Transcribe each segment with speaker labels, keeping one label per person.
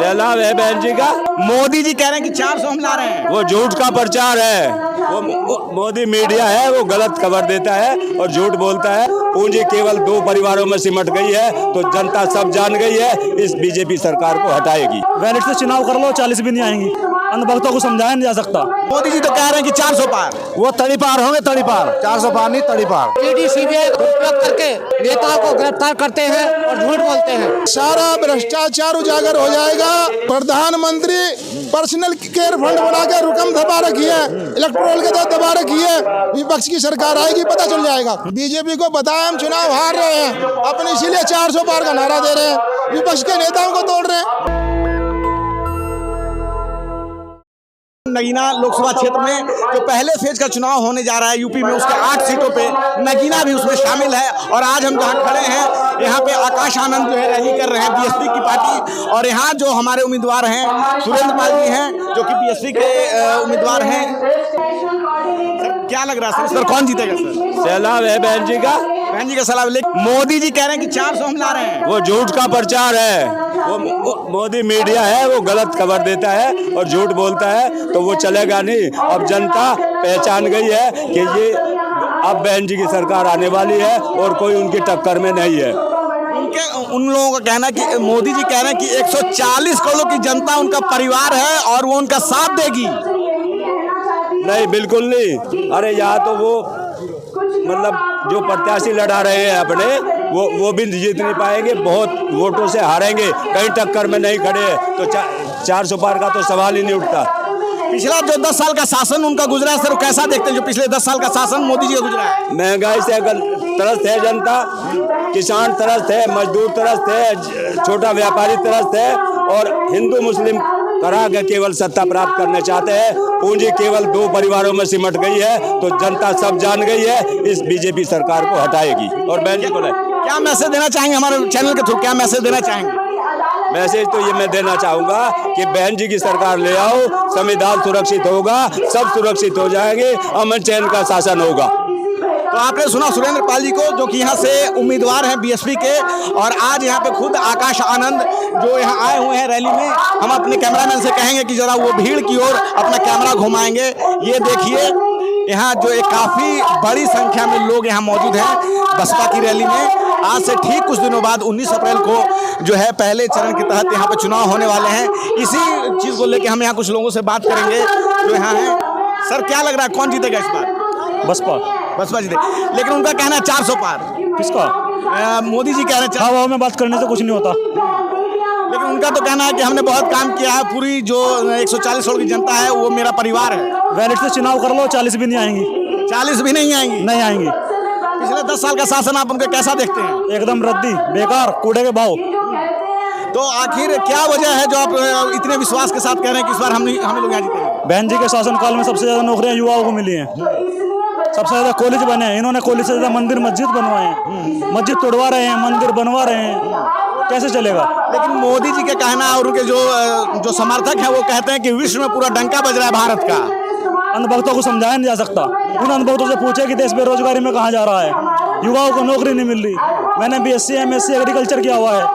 Speaker 1: सैलाब है बहन जी का।
Speaker 2: मोदी जी कह रहे हैं कि 400 हम ला रहे हैं।
Speaker 1: वो झूठ का प्रचार है। वो मोदी मीडिया है, वो गलत खबर देता है और झूठ बोलता है। पूंजी केवल 2 परिवारों में सिमट गई है, तो जनता सब जान गई है। इस बीजेपी सरकार को हटाएगी।
Speaker 3: वैलिड से चुनाव कर लो, 40 भी नहीं आएंगी। अंधभक्तों को समझाया नहीं जा सकता।
Speaker 2: मोदी जी तो कह रहे हैं कि 400 पार।
Speaker 3: वो तड़ी पार होंगे, तड़ी पार। 400 पार नहीं, तड़ी पार।
Speaker 4: ईडी सीबीआई उपयोग करके नेताओं को गिरफ्तार करते हैं और झूठ बोलते हैं।
Speaker 5: सारा भ्रष्टाचार उजागर हो जाएगा। प्रधानमंत्री पर्सनल केयर फंड बनाकर रकम दबा रखी है, इलेक्ट्रोल के तहत दबा रखी है। विपक्ष की सरकार आएगी, पता चल जाएगा। बीजेपी को बताया हम चुनाव हार रहे हैं, अपने इसीलिए 400 पार का नारा दे रहे हैं, विपक्ष के नेताओं को तोड़ रहे हैं।
Speaker 2: नगीना लोकसभा क्षेत्र में जो पहले फेज का चुनाव होने जा रहा है यूपी में, उसके 8 सीटों पे नगीना भी उसमें शामिल है। और आज हम जहाँ खड़े हैं, यहाँ पे आकाश आनंद जो है रैली कर रहे हैं बीएसपी की पार्टी। और यहाँ जो हमारे उम्मीदवार हैं सुरेंद्र पाल जी हैं, जो कि बीएसपी के उम्मीदवार हैं। सर क्या लग रहा है सर, इस पर कौन जीतेगा सर?
Speaker 1: सैलाब है बहन जी का।
Speaker 2: बहन जी का सलाह। लेकिन मोदी जी कह रहे हैं कि 400 हम ला रहे हैं।
Speaker 1: वो झूठ का प्रचार है। वो मोदी मीडिया है, वो गलत खबर देता है और झूठ बोलता है, तो वो चलेगा नहीं। अब जनता पहचान गई है कि ये अब बहन जी की सरकार आने वाली है और कोई उनकी टक्कर में नहीं है।
Speaker 2: उन लोगों का कहना कि मोदी जी कह रहे हैं कि 140 करोड़ की जनता उनका परिवार है और वो उनका साथ देगी।
Speaker 1: नहीं, बिल्कुल नहीं। अरे यहाँ तो वो मतलब जो प्रत्याशी लड़ा रहे हैं अपने, वो भी जीत नहीं पाएंगे, बहुत वोटों से हारेंगे, कहीं टक्कर में नहीं खड़े हैं। तो 400 पार का तो सवाल ही नहीं उठता।
Speaker 2: पिछला जो 10 साल का शासन उनका गुजरा है सर, कैसा देखते हैं जो पिछले 10 साल का शासन मोदी जी का गुजरा है?
Speaker 1: महंगाई से त्रस्त है जनता, किसान त्रस्त है, मजदूर त्रस्त है, छोटा व्यापारी त्रस्त है। और हिंदू मुस्लिम करा के केवल सत्ता प्राप्त करना चाहते हैं। पूंजी केवल 2 परिवारों में सिमट गई है, तो जनता सब जान गई है। इस बीजेपी सरकार को हटाएगी। और बहन जी को
Speaker 2: क्या मैसेज देना चाहेंगे हमारे चैनल के थ्रू, क्या मैसेज देना चाहेंगे?
Speaker 1: मैसेज तो ये मैं देना चाहूँगा कि बहन जी की सरकार ले आओ, संविधान सुरक्षित होगा, सब सुरक्षित हो जाएंगे, अमन चैन का शासन होगा।
Speaker 2: तो आपने सुना सुरेंद्र पाल जी को, जो कि यहाँ से उम्मीदवार हैं बीएसपी के। और आज यहाँ पे खुद आकाश आनंद जो यहाँ आए हुए हैं रैली में, हम अपने कैमरामैन से कहेंगे कि जरा वो भीड़ की ओर अपना कैमरा घुमाएंगे। ये देखिए यहाँ जो एक काफ़ी बड़ी संख्या में लोग यहाँ मौजूद हैं बसपा की रैली में। आज से ठीक कुछ दिनों बाद 19 अप्रैल को जो है पहले चरण के तहत यहाँ पर चुनाव होने वाले हैं। इसी चीज़ को लेकर हम यहाँ कुछ लोगों से बात करेंगे जो यहाँ हैं। सर क्या लग रहा है, कौन जीतेगा इस बार? बसपा जीते, लेकिन उनका कहना है 400 पार।
Speaker 3: किसका?
Speaker 2: मोदी जी कह रहे हैं।
Speaker 3: हवा में बात करने से कुछ नहीं होता।
Speaker 2: लेकिन उनका तो कहना है कि हमने बहुत काम किया है, पूरी जो 140 करोड़ की जनता है वो मेरा परिवार है।
Speaker 3: वैलिड से चुनाव कर लो, 40 भी नहीं आएंगी।
Speaker 2: 40 भी नहीं आएंगी?
Speaker 3: नहीं आएंगी।
Speaker 2: पिछले 10 साल का शासन आप उनके कैसा देखते हैं?
Speaker 3: एकदम रद्दी, बेकार, कूड़े के भाव।
Speaker 2: तो आखिर क्या वजह है जो आप इतने विश्वास के साथ कह रहे हैं कि इस बार हम लोग यहाँ जीतेंगे?
Speaker 3: बहन जी के शासनकाल में सबसे ज्यादा नौकरियां युवाओं को मिली हैं, सबसे ज्यादा कॉलेज बने हैं। इन्होंने कॉलेज से ज्यादा मंदिर मस्जिद बनवाए हैं, मस्जिद तोड़वा रहे हैं, मंदिर बनवा रहे हैं, कैसे चलेगा?
Speaker 2: लेकिन मोदी जी के कहना और उनके जो समर्थक हैं वो कहते हैं कि विश्व में पूरा डंका बज रहा है भारत का।
Speaker 3: अंधभक्तों को समझाया नहीं जा सकता। उन अंधभक्तों से पूछे कि देश बेरोजगारी में कहाँ जा रहा है, युवाओं को नौकरी नहीं मिल रही। मैंने BSc MSc एग्रीकल्चर किया हुआ है।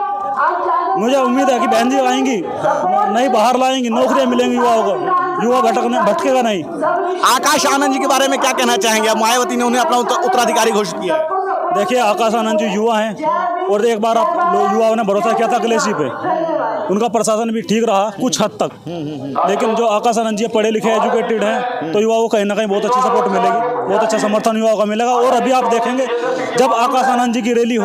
Speaker 3: मुझे उम्मीद है कि बहन जी आएंगी, नहीं बाहर लाएंगी, नौकरियां मिलेंगी युवाओं को, युवा भटकेगा नहीं।
Speaker 2: आकाश आनंद जी के बारे में क्या कहना चाहेंगे? अब मायावती ने उन्हें अपना उत्तराधिकारी घोषित किया है।
Speaker 3: देखिए, आकाश आनंद जी युवा हैं और एक बार युवाओं ने भरोसा किया था अखिलेश जी पे, उनका प्रशासन भी ठीक रहा कुछ हद तक। लेकिन जो आकाश आनंद जी पढ़े लिखे एजुकेटेड हैं, तो युवाओं को कहीं ना कहीं बहुत अच्छी सपोर्ट मिलेगी, बहुत अच्छा समर्थन युवाओं का मिलेगा। और अभी आप देखेंगे जब आकाश आनंद जी की रैली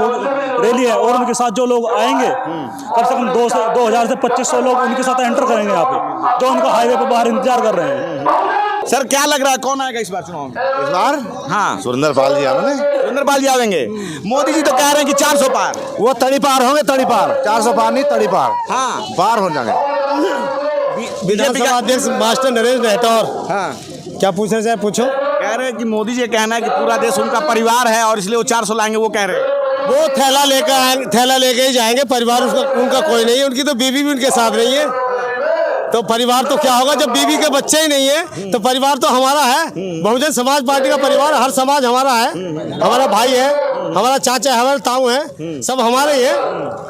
Speaker 3: है और उनके साथ जो लोग आएंगे, कम से कम 2000 से 2500 लोग उनके साथ एंटर करेंगे यहाँ पे, जो उनका हाईवे पे बाहर इंतजार कर रहे हैं।
Speaker 2: सर क्या लग रहा है, कौन आएगा इस बार चुनाव में?
Speaker 5: इस बार
Speaker 2: हाँ,
Speaker 5: सुरेंद्र पाल जी आएंगे।
Speaker 2: सुरेंद्र पाल जी आएंगे। मोदी जी तो कह रहे हैं कि 400 पार।
Speaker 5: वो तड़ी पार होंगे, तड़ी पार। 400 पार नहीं, तड़ी पार।
Speaker 2: हाँ,
Speaker 5: पार हो जाएंगे।
Speaker 2: विधानसभा
Speaker 5: अध्यक्ष मास्टर नरेंद्र रहतौर।
Speaker 2: हाँ,
Speaker 5: क्या पूछना चाहे पूछो।
Speaker 2: कह रहे हैं कि मोदी जी कहना है कि पूरा देश उनका परिवार है और इसलिए वो 400 लाएंगे। वो कह रहे हैं
Speaker 5: वो थैला लेके ही जाएंगे, परिवार उनका कोई नहीं है, उनकी तो बीवी भी उनके साथ नहीं है।
Speaker 6: तो परिवार तो क्या होगा जब बीवी के बच्चे ही नहीं है, तो परिवार तो हमारा है। बहुजन समाज पार्टी का परिवार, हर समाज हमारा है, हमारा भाई है, हमारा चाचा है, हमारे ताऊ है, सब हमारे ही है।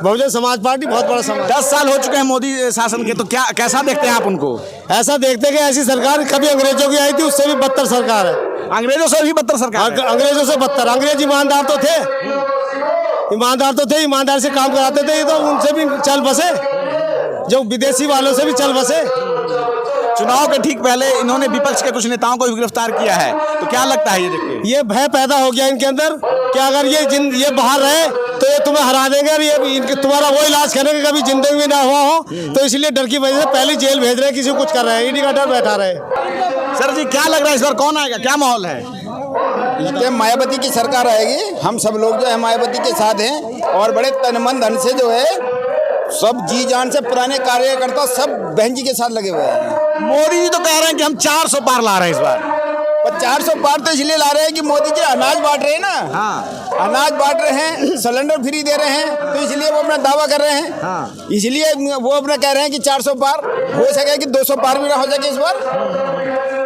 Speaker 6: बहुजन समाज पार्टी बहुत बड़ा समाज।
Speaker 2: 10 साल हो चुके हैं मोदी शासन के, तो क्या कैसा देखते हैं आप उनको?
Speaker 6: ऐसा देखते हैं कि ऐसी सरकार कभी अंग्रेजों की आई थी, उससे भी बदतर सरकार है।
Speaker 2: अंग्रेजों से भी बदतर सरकार है।
Speaker 6: अंग्रेजों से बदतर। अंग्रेज ईमानदार तो थे, ईमानदार से काम कराते थे, ये तो उनसे भी चल बसे, जो विदेशी वालों से भी चल बसे।
Speaker 2: चुनाव के ठीक पहले इन्होंने विपक्ष के कुछ नेताओं को भी गिरफ्तार किया है, तो क्या लगता है ये देखिए?
Speaker 6: ये भय पैदा हो गया इनके अंदर कि अगर ये बाहर रहे तो ये तुम्हें हरा देंगे और ये तुम्हारा वो इलाज करेंगे कभी जिंदगी में ना हुआ हो, तो इसलिए डर की वजह से पहले जेल भेज रहे हैं, किसी को कुछ कर रहे हैं, ईडी का डर बैठा रहे।
Speaker 2: सर जी क्या लग रहा है इस बार कौन आएगा, क्या माहौल है?
Speaker 7: ये मायावती की सरकार आएगी। हम सब लोग जो है मायावती के साथ हैं और बड़े तन मन धन से जो है सब जी जान से पुराने कार्यकर्ता सब बहन जी के साथ लगे हुए हैं।
Speaker 2: मोदी जी तो कह रहे हैं कि हम 400 पार ला रहे हैं इस बार।
Speaker 7: पर 400 पार तो इसलिए ला रहे हैं कि मोदी जी अनाज बांट रहे हैं ना।
Speaker 2: हाँ।
Speaker 7: अनाज बांट रहे हैं, सिलेंडर फ्री दे रहे हैं, तो इसलिए वो अपना दावा कर रहे हैं।
Speaker 2: हाँ।
Speaker 7: इसलिए वो अपना कह रहे हैं कि 400 पार हो सके, कि 200 पार भी ना हो सके इस बार।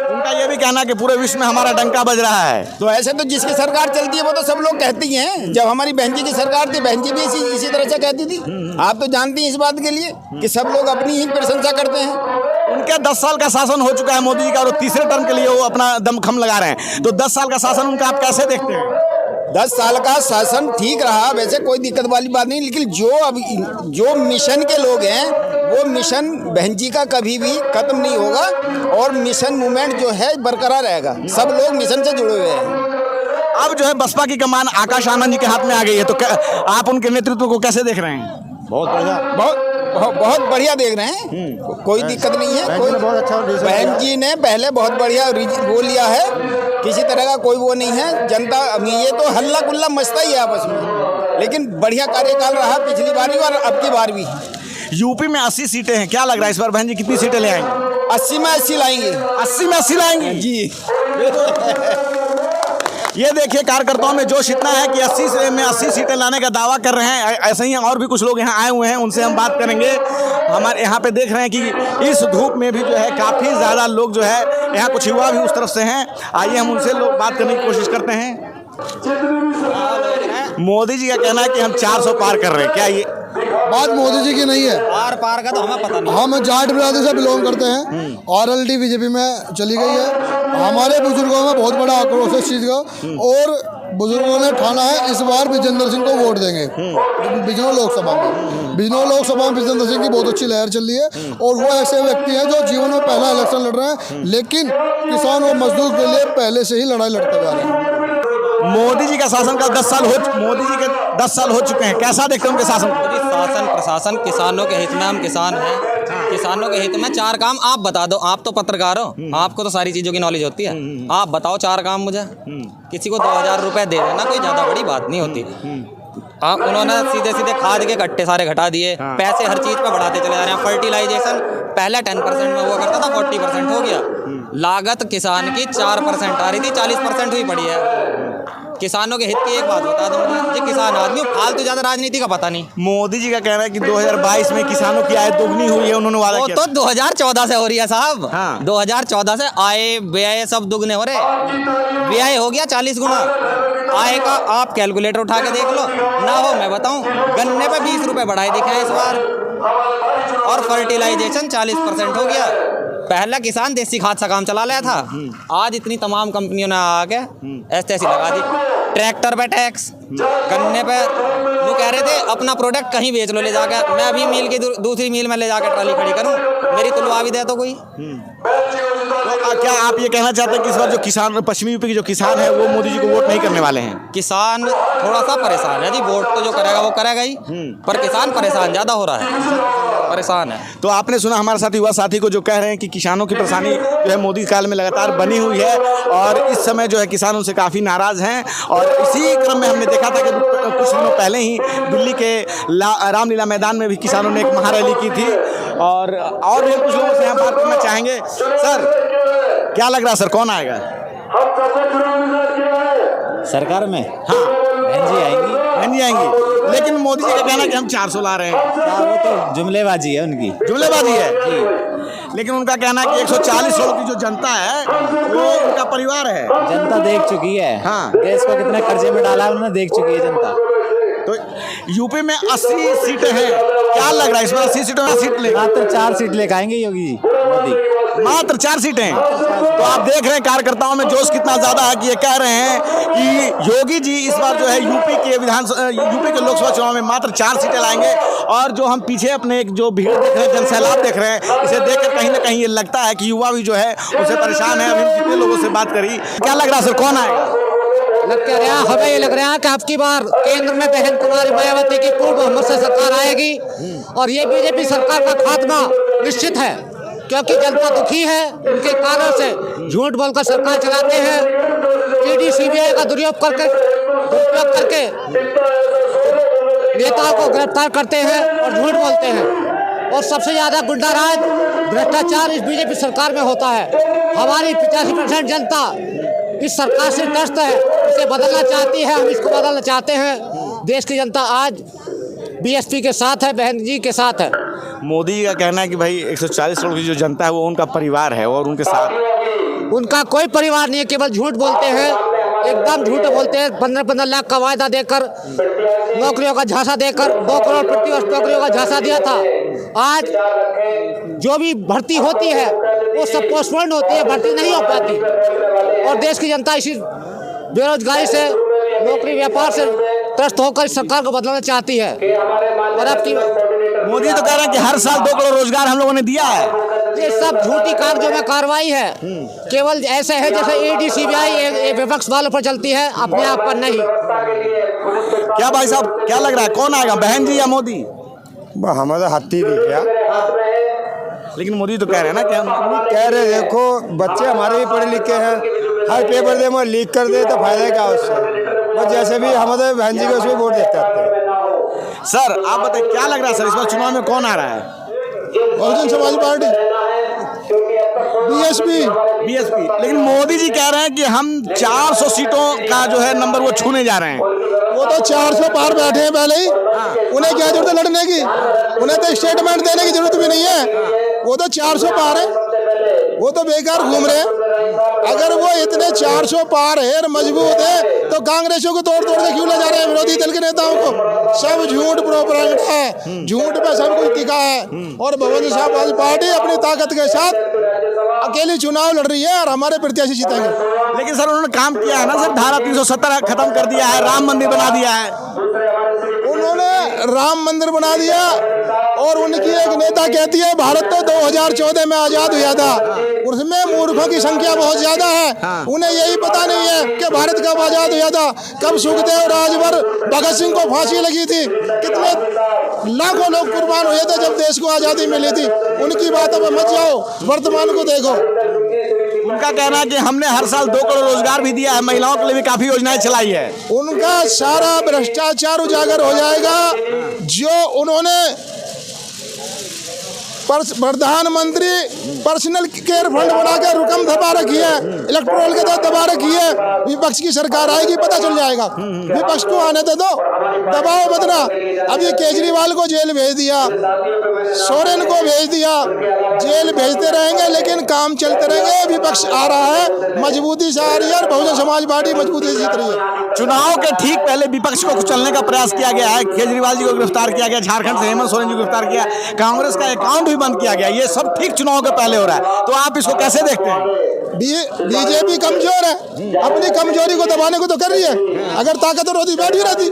Speaker 2: उनका ये भी कहना कि पूरे विश्व में हमारा डंका बज रहा है।
Speaker 7: तो ऐसे तो जिसकी सरकार चलती है वो तो सब लोग कहती हैं। जब हमारी बहन जी की सरकार थी, बहन जी भी इसी तरह से कहती थी। आप तो जानती हैं इस बात के लिए कि सब लोग अपनी ही प्रशंसा करते हैं।
Speaker 2: उनके 10 साल का शासन हो चुका है मोदी जी का, और तीसरे टर्म के लिए वो अपना दमखम लगा रहे हैं, तो 10 साल का शासन उनका आप कैसे देखते हैं?
Speaker 7: 10 साल का शासन ठीक रहा, वैसे कोई दिक्कत वाली बात नहीं, लेकिन जो मिशन के लोग हैं वो मिशन बहन जी का कभी भी खत्म नहीं होगा और मिशन मूवमेंट जो है बरकरार रहेगा। सब लोग मिशन से जुड़े हुए हैं।
Speaker 2: अब जो है बसपा की कमान आकाश आनंद जी के हाथ में आ गई है, तो आप उनके नेतृत्व को कैसे देख रहे हैं?
Speaker 7: बहुत बढ़िया, बहुत बढ़िया देख रहे हैं, कोई दिक्कत नहीं है। कोई बहन जी ने पहले बहुत बढ़िया वो लिया है, किसी तरह का कोई वो नहीं है। जनता ये तो हल्ला गुल्ला मचता ही है आपस में, लेकिन बढ़िया कार्यकाल रहा पिछली बार भी और अब की बार भी।
Speaker 2: यूपी में 80 सीटें हैं, क्या लग रहा है इस बार बहन जी कितनी सीटें ले आएंगे?
Speaker 7: 80 में 80 लाएंगे।
Speaker 2: 80 में 80 लाएंगे
Speaker 7: जी।
Speaker 2: ये देखिए कार्यकर्ताओं में जोश इतना है कि 80 सीटें लाने का दावा कर रहे हैं। ऐसे ही और भी कुछ लोग यहाँ आए हुए हैं, उनसे हम बात करेंगे। हमारे यहाँ पे देख रहे हैं कि इस धूप में भी जो है काफ़ी ज़्यादा लोग जो है, यहाँ कुछ युवा भी उस तरफ से हैं। आइए हम उनसे लोग बात करने की कोशिश करते हैं। मोदी जी का कहना है कि हम 400 पार कर रहे हैं, क्या ये
Speaker 8: बात मोदी जी की नहीं है?
Speaker 4: पार का तो हमें पता नहीं।
Speaker 8: हम जाट बिरादरी से बिलोंग करते हैं और RLD बीजेपी में चली गई है। हमारे बुजुर्गों में बहुत बड़ा आक्रोश है इस चीज़ का, और बुजुर्गों ने ठाना है इस बार विजेंद्र सिंह को वोट देंगे। बिजनौर लोकसभा में विजेंद्र सिंह की बहुत अच्छी लहर चल रही है, और वो ऐसे व्यक्ति हैं जो जीवन में पहला इलेक्शन लड़ रहे हैं, लेकिन किसान और मजदूर के लिए पहले से ही लड़ाई लड़ते हुए आ रहे हैं।
Speaker 2: मोदी जी का शासन का 10 साल हो चुके हैं, कैसा देखते हैं उनके शासन को?
Speaker 4: शासन प्रशासन किसानों के हित में, हम किसान हैं, किसानों के हित में 4 काम आप बता दो। आप तो पत्रकार हो, आपको तो सारी चीज़ों की नॉलेज होती है। आप बताओ 4 काम मुझे। किसी को 2000 रुपये दे देना कोई ज़्यादा बड़ी बात नहीं होती। उन्होंने सीधे खाद के कट्टे सारे घटा दिए, पैसे हर चीज़ पे बढ़ाते चले जा रहे हैं। फर्टिलाइजेशन पहले 10% में हुआ करता था, 40% हो गया। लागत किसान की 4% आ रही थी, 40% हुई पड़ी है। किसानों के हित की एक बात बता दो मुझे, जो किसान आदमी फालतू ज़्यादा राजनीति का पता नहीं।
Speaker 2: मोदी जी का कहना है कि 2022 में किसानों की आय दोगुनी हुई है, उन्होंने वादा किया।
Speaker 4: तो 2014 से हो रही है साहब।
Speaker 2: हाँ।
Speaker 4: 2014 से आय व्यय सब दुगने हो रहे। व्यय हो गया 40 गुना, आय का आप कैलकुलेटर उठा के देख लो ना। हो मैं बताऊं, गन्ने पे 20 रुपए बढ़ाए दिखे हैं इस बार, और फर्टिलाइजेशन 40% हो गया। पहला किसान देसी खाद से काम चला लिया था, आज इतनी तमाम कंपनियों ने आके ऐसी लगा दी। ट्रैक्टर पे टैक्स, गन्ने पे वो कह रहे थे अपना प्रोडक्ट कहीं बेच लो ले जाकर। मैं अभी मिल की दूसरी मिल में ले जाकर ट्राली खड़ी करूं, मेरी तुलवा भी दे तो कोई।
Speaker 2: तो क्या आप ये कहना चाहते हैं कि इस बार जो किसान, पश्चिमी यूपी के जो किसान है, वो मोदी जी को वोट नहीं करने वाले हैं?
Speaker 4: किसान थोड़ा सा परेशान है जी। वोट तो जो करेगा वो करेगा ही, पर किसान परेशान ज़्यादा हो रहा है, परेशान है।
Speaker 2: तो आपने सुना हमारे साथ युवा साथी को जो कह रहे हैं कि किसानों की परेशानी जो है मोदी काल में लगातार बनी हुई है, और इस समय जो है किसान उनसे काफ़ी नाराज़ हैं। और इसी क्रम में हमने देखा था कि कुछ दिनों पहले ही दिल्ली के रामलीला मैदान में भी किसानों ने एक महारैली की थी। और भी कुछ लोगों से यहाँ बात करना चाहेंगे। सर क्या लग रहा है, सर कौन आएगा
Speaker 9: सरकार में?
Speaker 2: हाँ,
Speaker 9: बहन जी आएंगी।
Speaker 2: बहन जी आएंगी, लेकिन मोदी जी का कहना है कि हम 400 ला रहे हैं।
Speaker 9: वो तो जुमलेबाजी है उनकी।
Speaker 2: जुमलेबाजी है, लेकिन उनका कहना है कि 140 करोड़ की जो जनता है वो उनका परिवार है।
Speaker 9: जनता देख चुकी है।
Speaker 2: हाँ।
Speaker 9: देश को कितने कर्जे में डाला है उन्होंने, देख चुकी है जनता।
Speaker 2: तो यूपी में 80 सीटें हैं, क्या लग रहा है इस बार 80 सीटों में सीट ले?
Speaker 9: मात्र 4 सीट लेकर आएंगे योगी जी मोदी।
Speaker 2: मात्र 4 सीटें। तो आप देख रहे हैं कार्यकर्ताओं में जोश कितना ज्यादा है कि ये कह रहे हैं कि योगी जी इस बार जो है यूपी के लोकसभा चुनाव में मात्र 4 सीटें लाएंगे। और जो हम पीछे अपने एक जो भीड़ देख रहे हैं, जनसैलाब देख रहे हैं, इसे देखकर कहीं ना कहीं ये लगता है कि युवा भी जो है उससे परेशान है। अभी जितने लोगों से बात करी, क्या लग रहा है सर, कौन आएगा?
Speaker 10: लग क्या रहा, हमें ये लग रहा है कि अब की बार केंद्र में बहन कुमारी मायावती की पूर्ण बहुमत से सरकार आएगी और ये बीजेपी सरकार का खात्मा निश्चित है, क्योंकि जनता दुखी है। उनके कारण से झूठ बोलकर सरकार चलाते हैं, ईडी सीबीआई का दुरुपयोग करके नेताओं को गिरफ्तार करते हैं और झूठ बोलते हैं। और सबसे ज्यादा गुंडाराज भ्रष्टाचार इस बीजेपी सरकार में होता है। हमारी 85% जनता इस सरकार से त्रस्त है, इसे बदलना चाहती है, हम इसको बदलना चाहते हैं। देश की जनता आज बीएसपी के साथ है, बहन जी के साथ है।
Speaker 2: मोदी का कहना है कि भाई 140 करोड़ की जो जनता है वो उनका परिवार है और उनके साथ
Speaker 10: उनका कोई परिवार नहीं है, केवल झूठ बोलते हैं, एकदम झूठ बोलते हैं। 15-15 लाख का वायदा देकर, नौकरियों का झांसा देकर 2 करोड़ प्रति वर्ष नौकरियों का झांसा दिया था। आज जो भी भर्ती होती है वो सब पोस्टपोन होती है, भर्ती नहीं हो पाती। और देश की जनता इसी बेरोजगारी से, नौकरी व्यापार से त्रस्त होकर इस सरकार को बदलना चाहती है। और अब की
Speaker 2: मोदी तो कह रहे हैं कि हर साल 2 करोड़ रोजगार हम लोगों ने दिया है।
Speaker 10: ये सब झूठी कागजों में कार्रवाई है, केवल ऐसे है जैसे ईडी सीबीआई विपक्ष वालों पर चलती है, अपने आप पर नहीं।
Speaker 2: क्या भाई साहब, क्या लग रहा है कौन आएगा, बहन जी या मोदी?
Speaker 11: हमें तो हाथी दिख गया,
Speaker 2: लेकिन मोदी तो कह रहे हैं ना कि हम
Speaker 11: कह रहे देखो बच्चे हमारे भी पढ़े लिखे हैं, हर पेपर दे में लीक कर दे तो फायदा क्या उससे। बस जैसे भी हम तो बहन जी को उसमें वोट देते हैं।
Speaker 2: सर आप बताइए क्या लग रहा है सर, इस बार चुनाव में कौन आ रहा है?
Speaker 5: Bahujan Samaj party,
Speaker 2: BSP. लेकिन मोदी जी कह रहे हैं कि हम 400 सीटों का जो है नंबर वो छूने जा रहे हैं।
Speaker 5: वो तो 400 पार बैठे हैं पहले ही, उन्हें क्या जरूरत है लड़ने की? उन्हें तो स्टेटमेंट देने की जरूरत भी नहीं है, वो तो 400 पार है, वो तो बेकार घूम रहे हैं। अगर वो इतने 400 पार है और मजबूत है तो कांग्रेसों को तोड़ तोड़ के क्यों ले जा रहे हैं विरोधी दल के नेताओं को? सब झूठ प्रोपेगेंडा है, झूठ पे सब कुछ टिका है। और बहुजन समाज पार्टी अपनी ताकत के साथ अकेली चुनाव लड़ रही है और हमारे प्रत्याशी जीतेंगे।
Speaker 2: लेकिन सर उन्होंने काम किया है ना सर, धारा 370 खत्म कर दिया है, राम मंदिर बना दिया है।
Speaker 5: उन्होंने राम मंदिर बना दिया और उनकी एक नेता कहती है भारत तो 2014 में आजाद हुआ था, उसमें मूर्खों की संख्या बहुत ज्यादा है। उन्हें यही पता नहीं है कि भारत कब आजाद हुआ था, कब सुखदेव, राजभर, भगत सिंह को फांसी लगी थी, कितने लाखों लोग कुर्बान हुए थे जब देश को आजादी मिली थी। उनकी बातों पर मत जाओ, वर्तमान को देखो।
Speaker 2: उनका कहना है कि हमने हर साल 2 करोड़ रोजगार भी दिया है, महिलाओं के लिए भी काफी योजनाएं चलाई है।
Speaker 5: उनका सारा भ्रष्टाचार उजागर हो जाएगा। जो उन्होंने प्रधानमंत्री पर्सनल केयर फंड बनाकर रकम दबा रखी है, इलेक्ट्रोल के तहत दबा रखी है, विपक्ष की सरकार आएगी पता चल जाएगा। विपक्ष को आने दे दो, दबाओ मत ना। अभी केजरीवाल को जेल भेज दिया, सोरेन को भेज दिया, जेल भेजते रहेंगे लेकिन काम चलते रहेंगे। विपक्ष आ रहा है, मजबूती से आ रही है और बहुजन समाज पार्टी मजबूती से जीत रही है।
Speaker 2: चुनाव के ठीक पहले विपक्ष को कुचलने का प्रयास किया गया है, केजरीवाल जी को गिरफ्तार किया गया, झारखंड से हेमंत सोरेन जी को गिरफ्तार किया, कांग्रेस का अकाउंट भी बंद किया गया। ये सब ठीक चुनाव के पहले हो रहा है, तो आप इसको कैसे देखते हैं?
Speaker 5: बीजेपी कमजोर है, अपनी कमजोरी को दबाने को तो कर रही है। अगर ताकतवर होती बैठी रहती।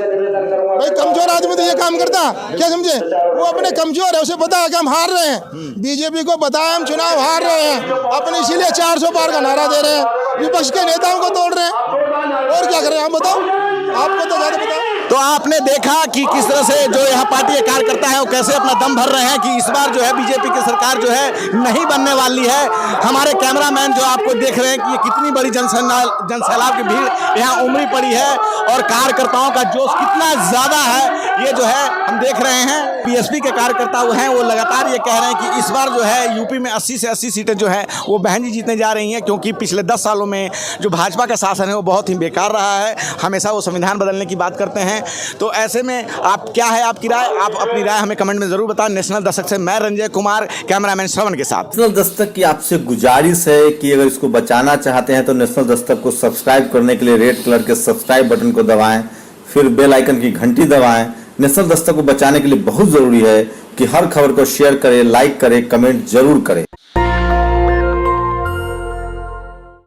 Speaker 5: भाई कमजोर आदमी तो ये काम करता, क्या समझे? वो अपने कमजोर है, उसे पता है कि हम हार रहे हैं। बीजेपी को पता है हम चुनाव हार रहे हैं, अपने इसीलिए 400 पार का नारा दे रहे हैं, विपक्ष के नेताओं को तोड़ रहे हैं। और क्या करें आप बताओ, आपको तो ज्यादा पता।
Speaker 2: तो आपने देखा कि किस तरह से जो यहाँ पार्टी के कार्यकर्ता है वो कैसे अपना दम भर रहे हैं कि इस बार जो है बीजेपी की सरकार जो है नहीं बनने वाली है। हमारे कैमरामैन जो आपको देख रहे हैं कि ये कितनी बड़ी जनसैलाब की भीड़ यहाँ उमड़ी पड़ी है और कार्यकर्ताओं का जोश कितना ज्यादा है ये जो है हम देख रहे हैं। बीएसपी के कार्यकर्ता वो हैं, वो लगातार ये कह रहे हैं कि इस बार जो है यूपी में 80 से 80 सीटें जो है वो बहन जी जीतने जा रही हैं, क्योंकि पिछले 10 सालों में जो भाजपा का शासन है वो बहुत ही बेकार रहा है, हमेशा वो संविधान बदलने की बात करते हैं। तो ऐसे में आप क्या है आपकी राय, आप अपनी राय हमें कमेंट में जरूर बताएं। नेशनल दस्तक से मैं रंजय कुमार, कैमरामैन श्रवण के साथ।
Speaker 12: नेशनल दस्तक की आपसे गुजारिश है कि अगर इसको बचाना चाहते हैं तो नेशनल दस्तक को सब्सक्राइब करने के लिए रेड कलर के सब्सक्राइब बटन को दबाएं, फिर बेल आइकन की घंटी दबाएं। नेशनल दस्तक को बचाने के लिए बहुत जरूरी है कि हर खबर को शेयर करें, लाइक करें, कमेंट जरूर करें।